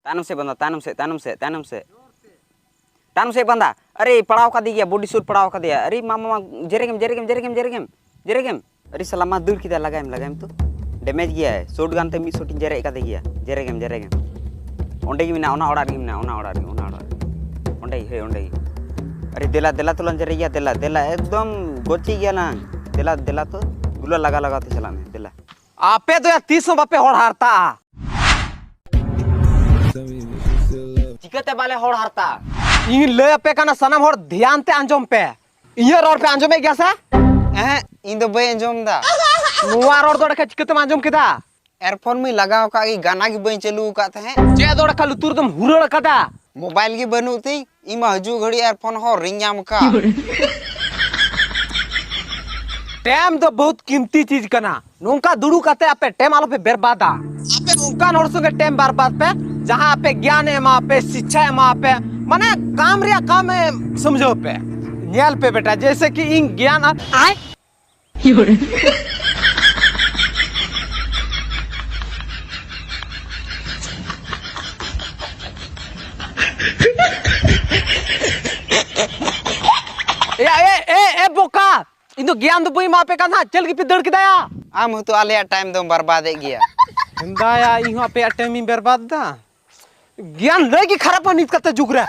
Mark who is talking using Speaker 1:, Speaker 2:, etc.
Speaker 1: तानम से बंदा तानम से तानम से तानम से तानम से बंदा अरे पड़ाव का दिया बॉडी सूट पड़ाव का दिया अरे मामा जरेगम जरेगम जरेगम जरेगम जरेगम अरे सलामा दूर किदा लगाएम तो डैमेज गया है शॉट गन ते मी शॉटिंग जरे का दिया जरेगम जरेगम ओंडे की मिना ओना ओड़ा की मिना ओना ओड़ा ओंडे हे ओंडे अरे देला देला तो लन जरे गया देला देला एकदम गोची गया ना देला देला तो गुला लगा लगा तो चला में देला
Speaker 2: आपे तो या 30 बापे होड़ हारता
Speaker 1: चिकते वाले होड़ हारता
Speaker 2: इन ले पे का ना सनम होड़ ध्यान ते अंजम पे इया रोड पे अंजम गया सा
Speaker 1: इन दो बे अंजम दा
Speaker 2: नुआ रोड दोड़ के चिकते अंजम केदा
Speaker 1: एयरफोन में लगाव का गाना की बई चालू का है
Speaker 2: जे दोड़ का लुतुर दम हुरड़ कदा
Speaker 1: मोबाइल की बनू थी इमा हजू घड़ी एयरफोन हो रिंगाम का
Speaker 2: टाइम तो बहुत कीमती चीज कना नोंका दुड़ू कते आपे टाइम आलो पे बर्बादा आपे नोंका नोड़ संगे टाइम बर्बाद पे जहां पे ज्ञान है वहां पे शिक्षा है वहां पे माने काम रिया काम है समझो पे न्याल पे बेटा जैसे कि इन ज्ञान आए ए बोका इन ज्ञान दो बई मापे का ना चल के दड़ के दया
Speaker 1: आम तो आले टाइम दो बर्बाद गया
Speaker 2: दया इहा पे टाइम बर्बाद दा ज्ञान नहीं कि खराब नित कते जुग रे